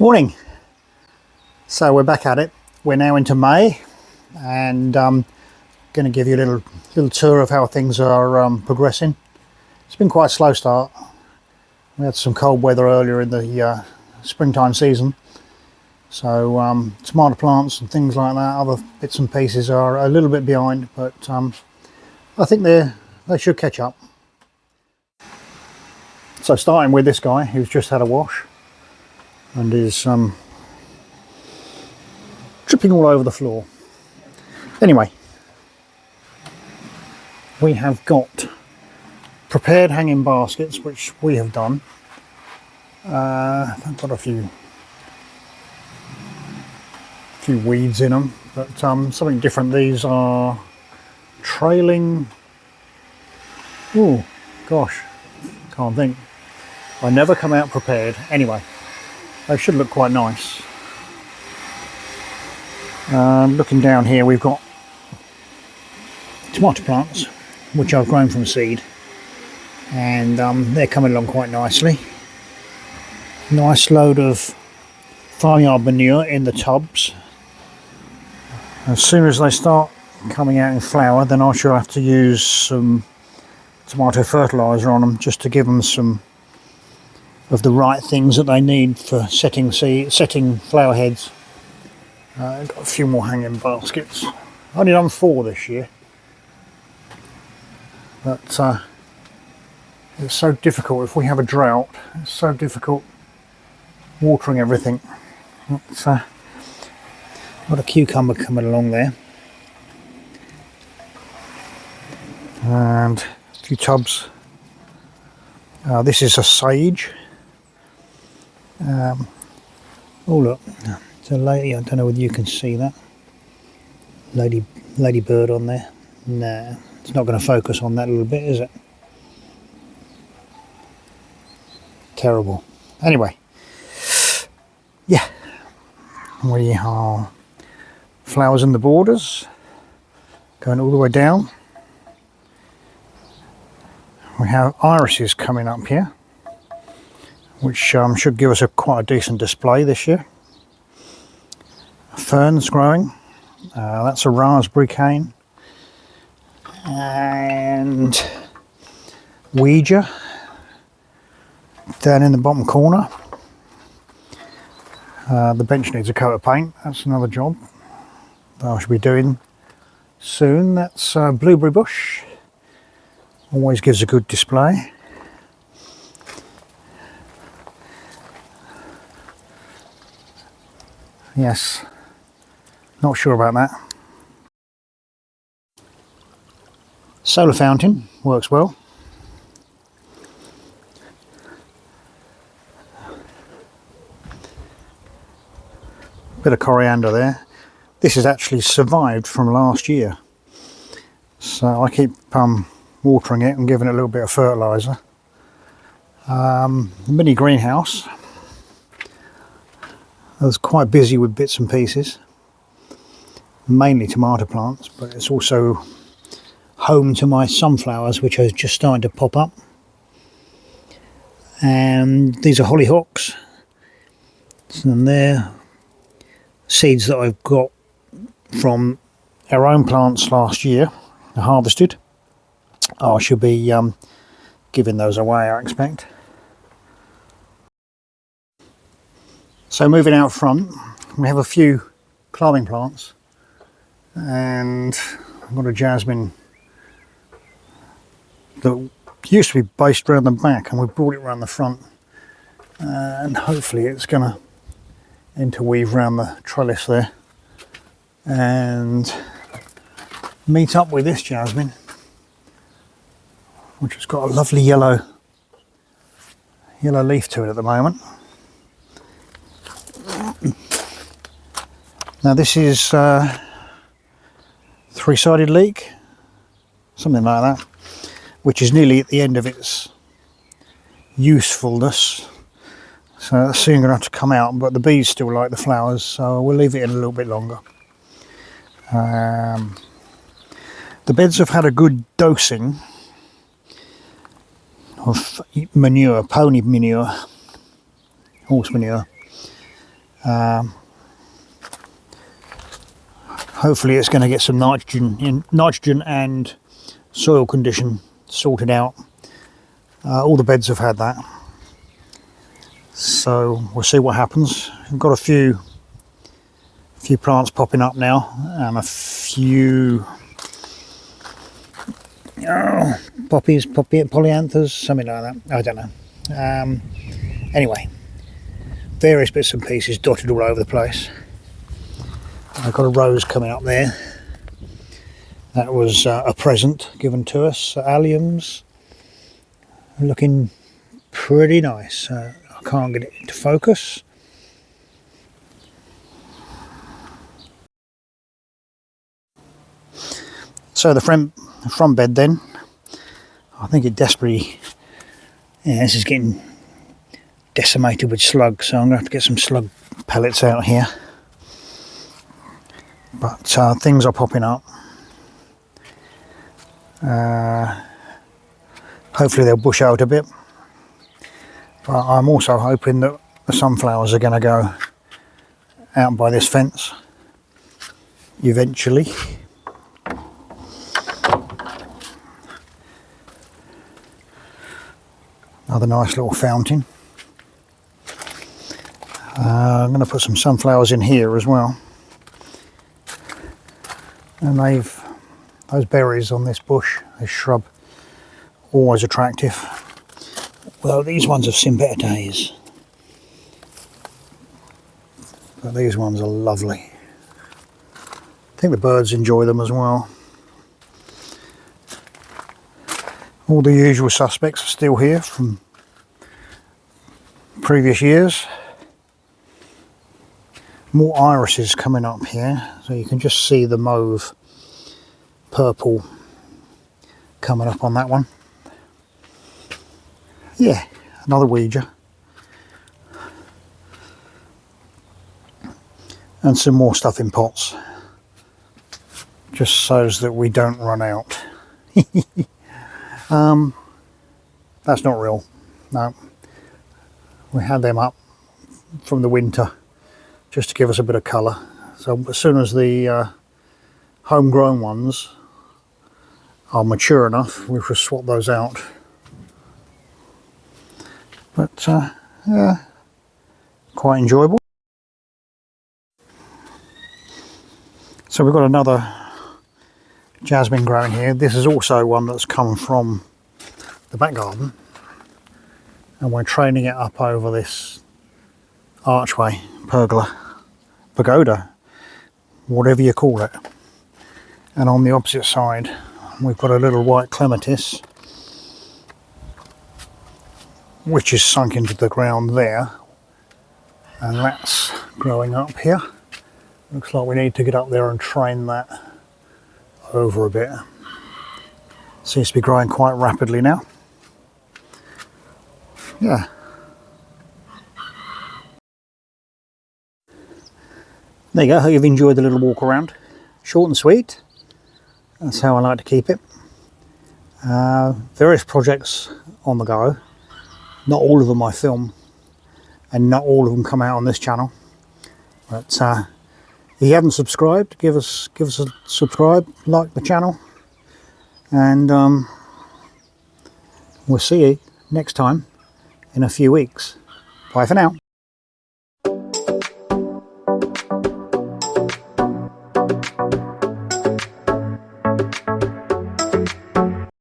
Morning. So we're back at it. We're now into May, and going to give you a little tour of how things are progressing. It's been quite a slow start. We had some cold weather earlier in the springtime season, so tomato plants and things like that, other bits and pieces are a little bit behind, but I think they should catch up. So starting with this guy who's just had a wash and is dripping all over the floor. Anyway, we have got prepared hanging baskets, which we have done. I've got a few weeds in them, but something different. These are trailing. Oh gosh, can't think. I never come out prepared. Anyway, they should look quite nice. Looking down here, we've got tomato plants which I've grown from seed, and they're coming along quite nicely. Nice load of farmyard manure in the tubs. As soon as they start coming out in flower, then I shall have to use some tomato fertiliser on them, just to give them some of the right things that they need for setting flower heads. I've got a few more hanging baskets. I've only done 4 this year, but it's so difficult if we have a drought. It's so difficult watering everything. Got a cucumber coming along there, and a few tubs. This is a sage. Oh look, it's a lady. I don't know whether you can see that lady bird on there. Nah, it's not going to focus on that little bit, is it? Terrible. Anyway, yeah, we are flowers in the borders, going all the way down. We have irises coming up here, which should give us quite a decent display this year. Ferns growing. That's a raspberry cane. And Ouija down in the bottom corner. The bench needs a coat of paint. That's another job that I should be doing soon. That's blueberry bush. Always gives a good display. Yes, not sure about that. Solar fountain works well. Bit of coriander there. This has actually survived from last year, so I keep watering it and giving it a little bit of fertiliser. Mini greenhouse. I was quite busy with bits and pieces, mainly tomato plants, but it's also home to my sunflowers, which are just starting to pop up. And these are hollyhocks, and they're seeds that I've got from our own plants last year, harvested. I should be giving those away, I expect. So moving out front, we have a few climbing plants, and I've got a jasmine that used to be based around the back, and we brought it around the front, and hopefully it's going to interweave around the trellis there and meet up with this jasmine, which has got a lovely yellow leaf to it at the moment. Now this is 3-sided leek, something like that, which is nearly at the end of its usefulness, so that's soon going to have to come out, but the bees still like the flowers, so we'll leave it in a little bit longer. The beds have had a good dosing of manure, pony manure, horse manure, Hopefully it's going to get some nitrogen and soil condition sorted out. All the beds have had that, so we'll see what happens. We've got a few plants popping up now, and a few polyanthus, something like that. I don't know. Anyway, various bits and pieces dotted all over the place. I've got a rose coming up there. That was a present given to us. Alliums, looking pretty nice. I can't get it into focus. So the front bed then, I think it desperately, this is getting decimated with slugs, so I'm going to have to get some slug pellets out here. But things are popping up. Hopefully they'll bush out a bit. But I'm also hoping that the sunflowers are going to go out by this fence eventually. Another nice little fountain. I'm going to put some sunflowers in here as well. And those berries on this bush, this shrub, always attractive. Well, these ones have seen better days, but these ones are lovely. I think the birds enjoy them as well. All the usual suspects are still here from previous years. More irises coming up here, so you can just see the mauve purple coming up on that one. Yeah, another Ouija. And some more stuff in pots, just so that we don't run out. That's not real, no. We had them up from the winter just to give us a bit of colour. So as soon as the homegrown ones are mature enough, we should swap those out. But yeah, quite enjoyable. So we've got another jasmine growing here. This is also one that's come from the back garden, and we're training it up over this archway, pergola, pagoda, whatever you call it. And on the opposite side we've got a little white clematis, which is sunk into the ground there, and that's growing up here. Looks like we need to get up there and train that over a bit. Seems to be growing quite rapidly now. Yeah. There you go, hope you've enjoyed the little walk around. Short and sweet, that's how I like to keep it. Various projects on the go. Not all of them I film, and not all of them come out on this channel. But if you haven't subscribed, give us a subscribe, like the channel, and we'll see you next time in a few weeks. Bye for now.